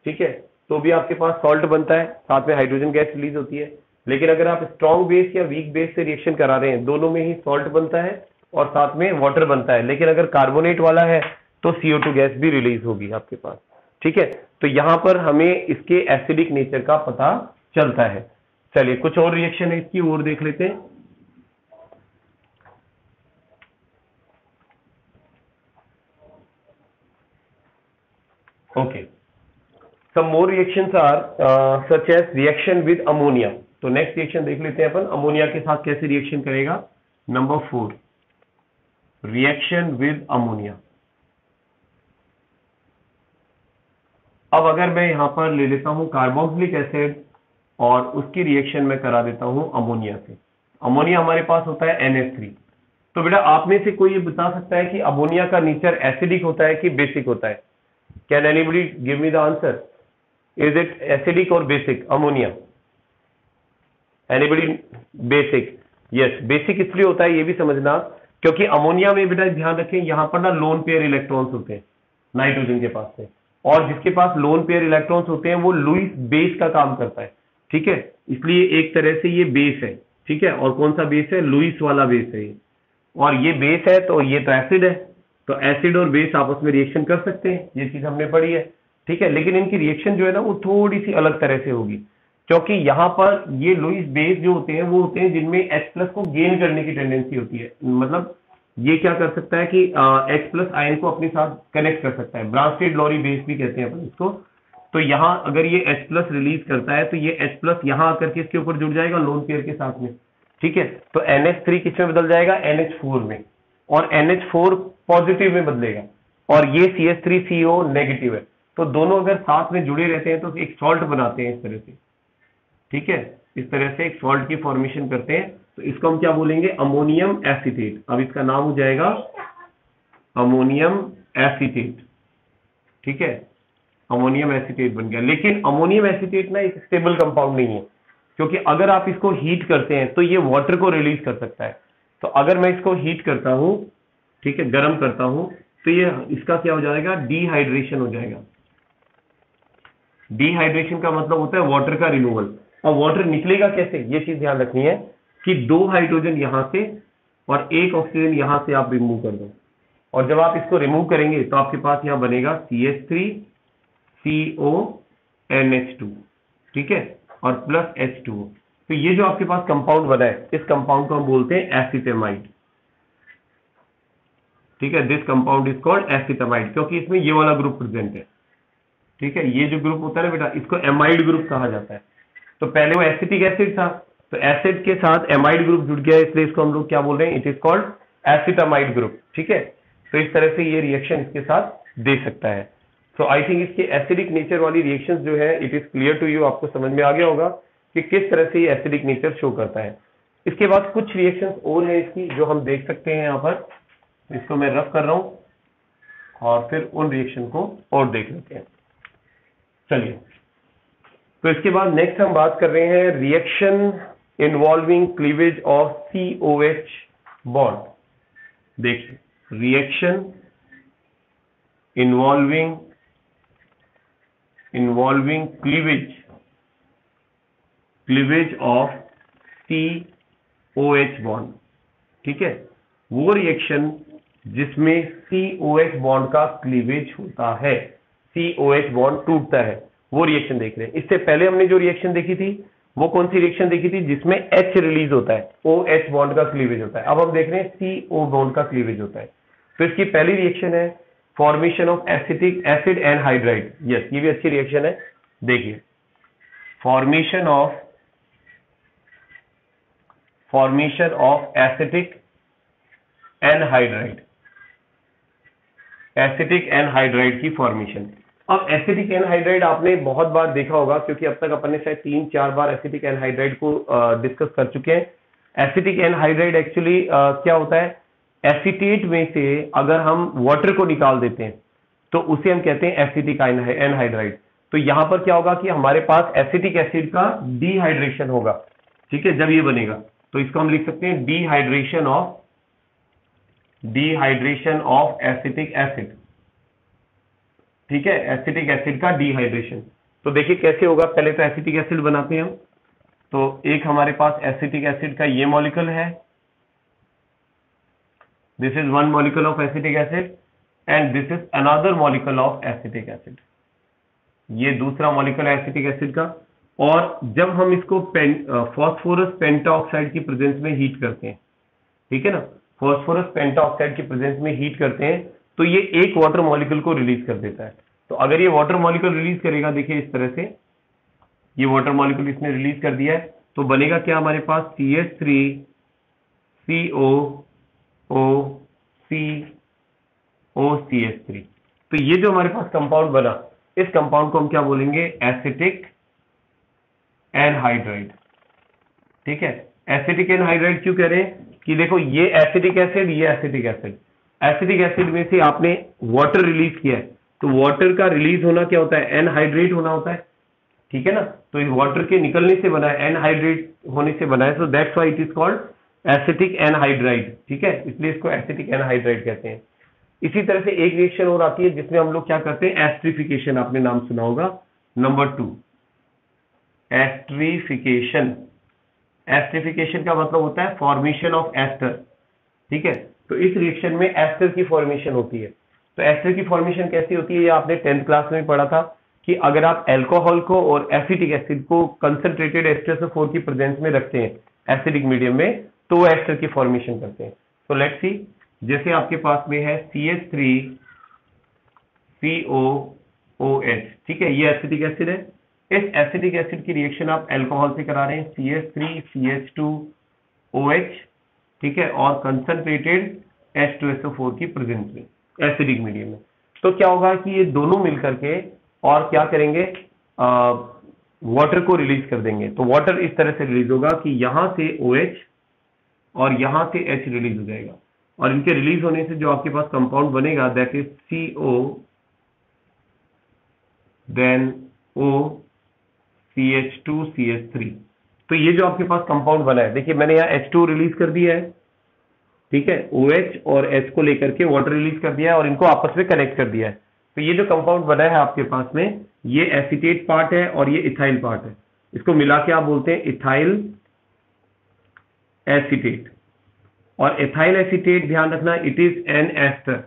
ठीक है, तो भी आपके पास सॉल्ट बनता है, साथ में हाइड्रोजन गैस रिलीज होती है। लेकिन अगर आप स्ट्रॉन्ग बेस या वीक बेस से रिएक्शन करा रहे हैं, दोनों में ही सॉल्ट बनता है और साथ में वाटर बनता है। लेकिन अगर कार्बोनेट वाला है तो CO2 गैस भी रिलीज होगी आपके पास। ठीक है, तो यहां पर हमें इसके एसिडिक नेचर का पता चलता है। चलिए कुछ और रिएक्शन है इसकी और देख लेते हैं। Okay, some more reactions are such as reaction with ammonia। तो नेक्स्ट रिएक्शन देख लेते हैं अपन, अमोनिया के साथ कैसे रिएक्शन करेगा। Number 4, reaction with ammonia. अब अगर मैं यहां पर ले लेता हूं कार्बोक्सिलिक एसिड और उसकी रिएक्शन में करा देता हूं अमोनिया से। अमोनिया हमारे पास होता है NH3। तो बेटा आप में से कोई ये बता सकता है कि अमोनिया का नेचर एसिडिक होता है कि बेसिक होता है? Can anybody give me the answer? Is it acidic or basic? Ammonia. Anybody? Basic. Yes, basic इसलिए होता है, ये भी समझना, क्योंकि अमोनिया में बेटा ध्यान रखें यहां पर ना लोन पेयर इलेक्ट्रॉन्स होते हैं नाइट्रोजन के पास से, और जिसके पास लोन पेयर इलेक्ट्रॉन्स होते हैं वो लुईस बेस का काम करता है। ठीक है, इसलिए एक तरह से ये बेस है। ठीक है, और कौन सा बेस है? लुईस वाला बेस है ये, और ये बेस है तो ये तो एसिड है। तो एसिड और बेस आपस में रिएक्शन कर सकते हैं, ये चीज हमने पढ़ी है। ठीक है, लेकिन इनकी रिएक्शन जो है ना वो थोड़ी सी अलग तरह से होगी, क्योंकि यहां पर ये लुईस बेस जो होते हैं वो होते हैं जिनमें H+ को गेन करने की टेंडेंसी होती है। मतलब ये क्या कर सकता है कि H+ आयन को अपने साथ कनेक्ट कर सकता है, ब्रांचेड लोरी बेस भी कहते हैं अपन इसको। तो यहां अगर ये H+ रिलीज करता है तो ये H+ यहां आकर के इसके ऊपर जुड़ जाएगा लोन पेयर के साथ में। ठीक है, तो NH3 किस में बदल जाएगा? NH4 में, और NH4 पॉजिटिव में बदलेगा, और ये CH3CO नेगेटिव है। तो दोनों अगर साथ में जुड़े रहते हैं तो एक सॉल्ट बनाते हैं इस तरह से। ठीक है, इस तरह से एक सॉल्ट की फॉर्मेशन करते हैं, तो इसको हम क्या बोलेंगे? Ammonium acetate. अब इसका नाम हो जाएगा अमोनियम एसीटेट। ठीक है, अमोनियम एसीटेट बन गया। लेकिन अमोनियम एसीटेट ना एक स्टेबल कंपाउंड नहीं है, क्योंकि अगर आप इसको हीट करते हैं तो ये वाटर को रिलीज कर सकता है। तो अगर मैं इसको हीट करता हूं, ठीक है, गर्म करता हूं, तो ये इसका क्या हो जाएगा? डिहाइड्रेशन हो जाएगा। डिहाइड्रेशन का मतलब होता है वाटर का रिमूवल। और वाटर निकलेगा कैसे, ये चीज ध्यान रखनी है कि दो हाइड्रोजन यहां से और एक ऑक्सीजन यहां से आप रिमूव कर दो, और जब आप इसको रिमूव करेंगे तो आपके पास यहां बनेगा CH3CO NH2। ठीक है, और प्लस H2O। तो ये जो आपके पास कंपाउंड बना है, इस कंपाउंड को हम बोलते हैं एसिटामाइड। ठीक है, this compound is called acetamide, क्योंकि इसमें ये वाला ग्रुप प्रेजेंट है। ठीक है, ये जो ग्रुप होता है ना बेटा, इसको एमाइड ग्रुप कहा जाता है। तो पहले वो एसिटिक एसिड था, तो एसिड के साथ एमाइड ग्रुप जुड़ गया, इसलिए इसको हम लोग क्या बोल रहे हैं? It is called acetamide group. ठीक है, तो इस तरह से ये रिएक्शन इसके साथ दे सकता है। सो आई थिंक इसके एसिडिक नेचर वाली रिएक्शंस जो है, it is clear to you, आपको समझ में आ गया होगा कि किस तरह से ये एसिडिक नेचर शो करता है। इसके बाद कुछ रिएक्शंस और है इसकी जो हम देख सकते हैं यहाँ पर, इसको मैं रफ कर रहा हूं और फिर उन रिएक्शन को और देख लेते हैं। चलिए, तो इसके बाद नेक्स्ट हम बात कर रहे हैं reaction involving cleavage of COH bond. देखिए, reaction involving cleavage of COH bond, ठीक है, वो रिएक्शन जिसमें COH बॉन्ड का क्लीवेज होता है, COH बॉन्ड टूटता है, वो रिएक्शन देख रहे हैं। इससे पहले हमने जो रिएक्शन देखी थी वो कौन सी रिएक्शन देखी थी, जिसमें H रिलीज होता है, OH बॉन्ड का क्लीवेज होता है। अब हम देख रहे हैं CO बॉन्ड का क्लीवेज होता है। तो इसकी पहली रिएक्शन है formation of acetic acid and hydride. Yes, ये भी अच्छी रिएक्शन है। देखिए, formation of acetic anhydride, acetic anhydride की फॉर्मेशन। अब एसिटिक एनहाइड्राइड आपने बहुत बार देखा होगा, क्योंकि अब तक अपन ने शायद 3-4 बार एसिटिक एनहाइड्राइड को डिस्कस कर चुके हैं। एसिटिक एनहाइड्राइड एक्चुअली क्या होता है, एसीटेट में से अगर हम वाटर को निकाल देते हैं तो उसे हम कहते हैं एसिटिक एनहाइड्राइड। तो यहां पर क्या होगा कि हमारे पास एसिटिक एसिड का डिहाइड्रेशन होगा, ठीक है, जब ये बनेगा तो इसको हम लिख सकते हैं डिहाइड्रेशन ऑफ एसिटिक एसिड, ठीक है, एसिटिक एसिड का डिहाइड्रेशन। तो देखिए कैसे होगा, पहले तो एसिटिक एसिड बनाते हैं हम। तो एक हमारे पास एसिटिक एसिड का ये मॉलिक्यूल है, this is one molecule of acetic acid and this is another molecule of acetic acid, ये दूसरा मॉलिक्यूल है एसिटिक एसिड का। और जब हम इसको फास्फोरस पेंटाऑक्साइड की प्रेजेंस में हीट करते हैं, ठीक है ना, फास्फोरस पेंटाऑक्साइड की प्रेजेंस में हीट करते हैं तो ये एक वाटर मॉलिक्यूल को रिलीज कर देता है। तो अगर ये वाटर मॉलिक्यूल रिलीज करेगा, देखिए इस तरह से ये वाटर मॉलिक्यूल इसने रिलीज कर दिया है, तो बनेगा क्या हमारे पास CH3COOCOCH3। तो ये जो हमारे पास कंपाउंड बना, इस कंपाउंड को हम क्या बोलेंगे, एसिटिक एनहाइड्राइड, ठीक है। एसिटिक एनहाइड्राइड क्यों कह रहे हैं कि देखो ये एसिटिक एसिड, ये एसिटिक एसिड, एसिटिक एसिड में से आपने वाटर रिलीज किया है, तो वाटर का रिलीज होना क्या होता है, एनहाइड्रेट होना होता है, ठीक है ना। तो इस वाटर के निकलने से बना है, एनहाइड्रेट होने से बना है, so that's why it is called acetic anhydride, ठीक है, इसलिए इसको एसिटिक एनहाइड्राइड कहते हैं। इसी तरह से एक रिएक्शन और आती है जिसमें हम लोग क्या करते हैं, एस्ट्रिफिकेशन, आपने नाम सुना होगा, नंबर 2 एस्ट्रिफिकेशन। एस्ट्रिफिकेशन का मतलब होता है फॉर्मेशन ऑफ एस्टर, ठीक है। तो इस रिएक्शन में एस्टर की फॉर्मेशन होती है। तो एस्टर की फॉर्मेशन कैसी होती है, ये आपने 10th क्लास में पढ़ा था कि अगर आप अल्कोहल को और एसिटिक एसिड को कंसंट्रेटेड H2SO4 की प्रेजेंस में रखते हैं एसिडिक मीडियम में, तो वो एस्टर की फॉर्मेशन करते हैं। तो लेट्स सी, जैसे आपके पास में है CH3COOH, ठीक है, ये एसिटिक एसिड है। इस एसिटिक एसिड की रिएक्शन आप अल्कोहल से करा रहे हैं, CH3CH2OH, ठीक है, और कंसंट्रेटेड H2SO4 की प्रेजेंस में एसिडिक मीडियम में। तो क्या होगा कि ये दोनों मिलकर के और क्या करेंगे, वाटर को रिलीज कर देंगे। तो वाटर इस तरह से रिलीज होगा कि यहां से OH और यहां से H रिलीज हो जाएगा, और इनके रिलीज होने से जो आपके पास कंपाउंड बनेगा that is CO then OCH2CH3। तो ये जो आपके पास कंपाउंड बना है, देखिए मैंने यहाँ H2 रिलीज कर दिया है, ठीक है, OH और H को लेकर के वाटर रिलीज कर दिया है और इनको आपस में कनेक्ट कर दिया है। तो ये जो कंपाउंड बना है आपके पास में, ये एसीटेट पार्ट है और ये इथाइल पार्ट है, इसको मिला के आप बोलते हैं इथाइल एसीटेट। और इथाइल एसीटेट ध्यान रखना, इट इज एन एस्टर,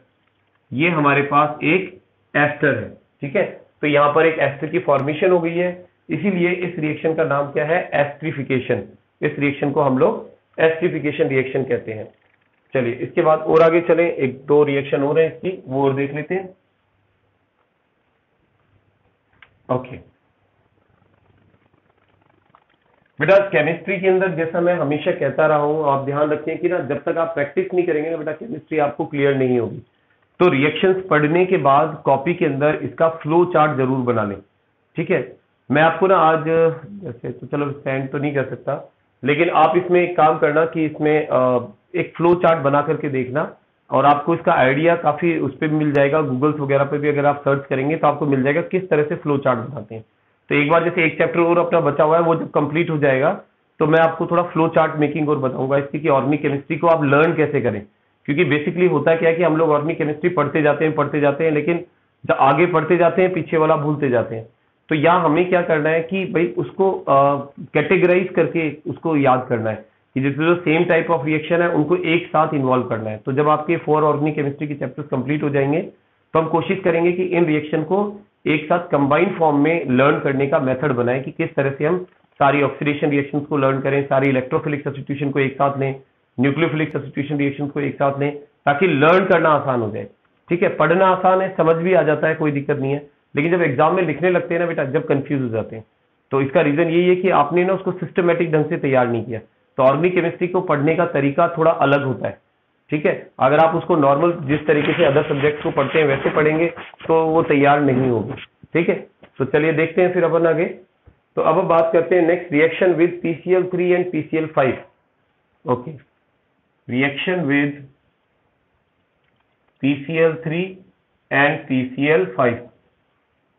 ये हमारे पास एक एस्टर है, ठीक है। तो यहां पर एक एस्टर की फॉर्मेशन हो गई है, इसीलिए इस रिएक्शन का नाम क्या है, एस्ट्रिफिकेशन। इस रिएक्शन को हम लोग एस्ट्रिफिकेशन रिएक्शन कहते हैं। चलिए इसके बाद और आगे चलें, 1-2 रिएक्शन हो रहे हैं इसकी, वो और देख लेते हैं। ओके बेटा, केमिस्ट्री के अंदर जैसा मैं हमेशा कहता रहा हूं, आप ध्यान रखें कि ना जब तक आप प्रैक्टिस नहीं करेंगे ना बेटा, केमिस्ट्री आपको क्लियर नहीं होगी। तो रिएक्शंस पढ़ने के बाद कॉपी के अंदर इसका फ्लो चार्ट जरूर बना लें, ठीक है। मैं आपको ना आज जैसे तो चलो स्टैंड तो नहीं कर सकता, लेकिन आप इसमें एक काम करना कि इसमें एक फ्लो चार्ट बना करके देखना, और आपको इसका आइडिया काफी उस पर भी मिल जाएगा, गूगल्स वगैरह पे भी अगर आप सर्च करेंगे तो आपको मिल जाएगा किस तरह से फ्लो चार्ट बनाते हैं। तो एक बार जैसे एक चैप्टर और अपना बचा हुआ है, वो जब कंप्लीट हो जाएगा तो मैं आपको थोड़ा फ्लो चार्ट मेकिंग और बताऊंगा इसकी कि ऑर्गेनिक केमिस्ट्री को आप लर्न कैसे करें। क्योंकि बेसिकली होता क्या है कि हम लोग ऑर्गेनिक केमिस्ट्री पढ़ते जाते हैं, लेकिन जब आगे पढ़ते जाते हैं पीछे वाला भूलते जाते हैं। तो यहाँ हमें क्या करना है कि भाई उसको कैटेगराइज करके उसको याद करना है कि जैसे जो सेम टाइप ऑफ रिएक्शन है उनको एक साथ इन्वॉल्व करना है। तो जब आपके 4 ऑर्गेनिक केमिस्ट्री के चैप्टर्स कंप्लीट हो जाएंगे तो हम कोशिश करेंगे कि इन रिएक्शन को एक साथ कंबाइंड फॉर्म में लर्न करने का मेथड बनाएं कि किस तरह से हम सारी ऑक्सीडेशन रिएक्शंस को लर्न करें, सारी इलेक्ट्रोफिलिक सब्स्टिट्यूशन को एक साथ लें, न्यूक्लियोफिलिक सब्स्टिट्यूशन रिएक्शंस को एक साथ लें, ताकि लर्न करना आसान हो जाए। ठीक है, पढ़ना आसान है, समझ भी आ जाता है, कोई दिक्कत नहीं है, लेकिन जब एग्जाम में लिखने लगते हैं ना बेटा, जब कंफ्यूज हो जाते हैं। तो इसका रीजन यही है कि आपने ना उसको सिस्टमेटिक ढंग से तैयार नहीं किया। तो ऑर्गेनिक केमिस्ट्री को पढ़ने का तरीका थोड़ा अलग होता है। ठीक है, अगर आप उसको नॉर्मल जिस तरीके से अदर सब्जेक्ट्स को पढ़ते हैं वैसे पढ़ेंगे तो वो तैयार नहीं होगी। ठीक है, तो चलिए देखते हैं फिर अपन आगे। तो अब बात करते हैं next, reaction with PCl3 and PCl5। Okay, reaction with PCl3 and PCl5।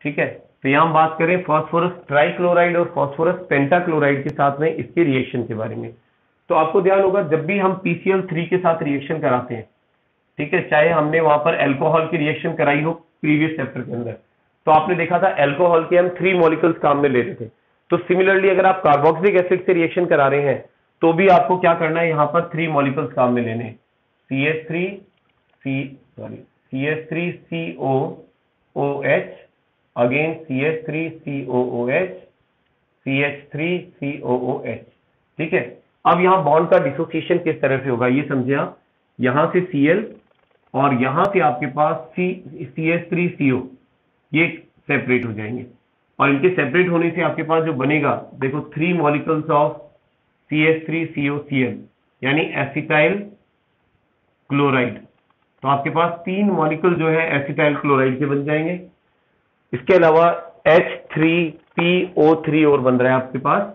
ठीक है, तो यहां हम बात करें फास्फोरस ट्राइक्लोराइड और फास्फोरस पेंटाक्लोराइड के साथ में इसके रिएक्शन के बारे में। तो आपको ध्यान होगा जब भी हम PCl3 के साथ रिएक्शन कराते हैं, ठीक है, चाहे हमने वहां पर अल्कोहल की रिएक्शन कराई हो प्रीवियस चैप्टर के अंदर, तो आपने देखा था अल्कोहल के हम 3 मॉलिक्यूल्स काम में ले रहे थे। तो सिमिलरली अगर आप कार्बोक्सिलिक एसिड से रिएक्शन करा रहे हैं तो भी आपको क्या करना है, यहां पर 3 मॉलिक्यूल्स काम में लेने, CH3COOH, अगेन CH3COOH, CH3COOH। ठीक है, अब यहां बॉन्ड का डिसोसिएशन किस तरह से होगा ये समझे आप। यहां से Cl और यहां से आपके पास CH3CO, ये सेपरेट हो जाएंगे, और इनके सेपरेट होने से आपके पास जो बनेगा, देखो 3 मॉलिक्यूल्स ऑफ CH3COCl यानी एसिटाइल क्लोराइड। तो आपके पास 3 मॉलिक्यूल जो है एसिटाइल क्लोराइड के बन जाएंगे। इसके अलावा H3PO3 और बन रहा है आपके पास,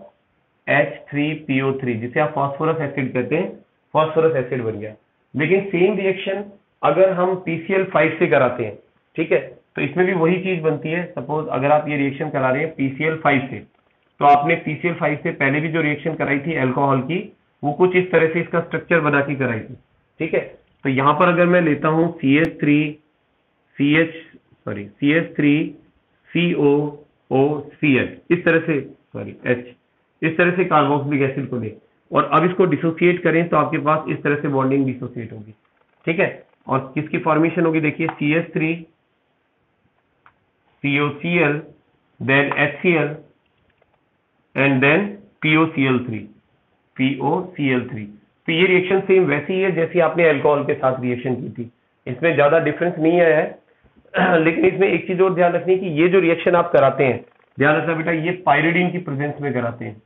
H3PO3, जिसे आप फास्फोरस एसिड कहते हैं, फास्फोरस एसिड बन गया। लेकिन सेम रिएक्शन अगर हम PCl5 से कराते हैं, ठीक है, तो इसमें भी वही चीज बनती है। सपोज अगर आप ये रिएक्शन करा रहे हैं PCl5 से, तो आपने PCl5 से पहले भी जो रिएक्शन कराई थी अल्कोहल की, वो कुछ इस तरह से इसका स्ट्रक्चर बना के कराई थी। ठीक है, तो यहां पर अगर मैं लेता हूं CH3COOCl, इस तरह से H, इस तरह से कार्बोक्सिलिक एसिड को ले, और अब इसको डिसोसिएट करें तो आपके पास इस तरह से बॉन्डिंग डिसोसिएट होगी। ठीक है, और किसकी फॉर्मेशन होगी, देखिए CH3COCl, then HCl and then POCl3। तो ये रिएक्शन सेम वैसी ही है जैसी आपने अल्कोहल के साथ रिएक्शन की थी, इसमें ज्यादा डिफरेंस नहीं आया है। लेकिन इसमें एक चीज और ध्यान रखनी कि ये जो रिएक्शन आप कराते हैं, ध्यान रखना बेटा, ये पायरिडीन की प्रेजेंस में कराते हैं।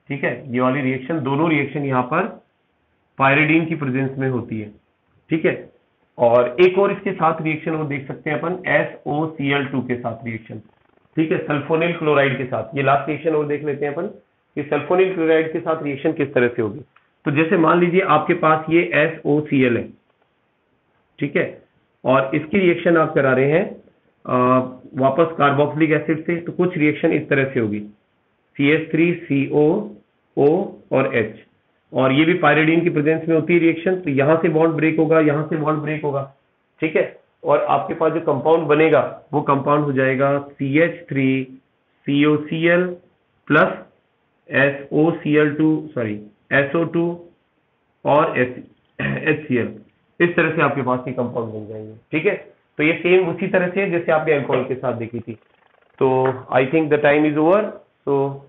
ठीक है, ये वाली रिएक्शन, दोनों रिएक्शन यहाँ पर पायरिडीन की प्रेजेंस में होती है। ठीक है, और एक और इसके साथ रिएक्शन वो देख सकते हैं अपन, SOCl2 के साथ रिएक्शन। ठीक है, सल्फोनिल क्लोराइड के साथ, ये लास्ट रिएक्शन और देख लेते हैं अपन कि सल्फोनिल क्लोराइड के साथ रिएक्शन किस तरह से होगी। तो जैसे मान लीजिए आपके पास ये SOCl है, ठीक है, और इसकी रिएक्शन आप करा रहे हैं वापस कार्बोक्सिलिक एसिड से, तो कुछ रिएक्शन इस तरह से होगी, CH3COO और H, और ये भी पायरिडीन की प्रेजेंस में होती है रिएक्शन। तो यहां से बॉन्ड ब्रेक होगा, यहां से बॉन्ड ब्रेक होगा। ठीक है, और आपके पास जो कंपाउंड बनेगा वो कंपाउंड हो जाएगा CH3COCl प्लस SO2 और HCl, इस तरह से आपके पास ये कंपाउंड बन जाएंगे। ठीक है, तो ये सेम उसी तरह से जैसे आपने अल्कोहल के साथ देखी थी। तो I think the time is over. So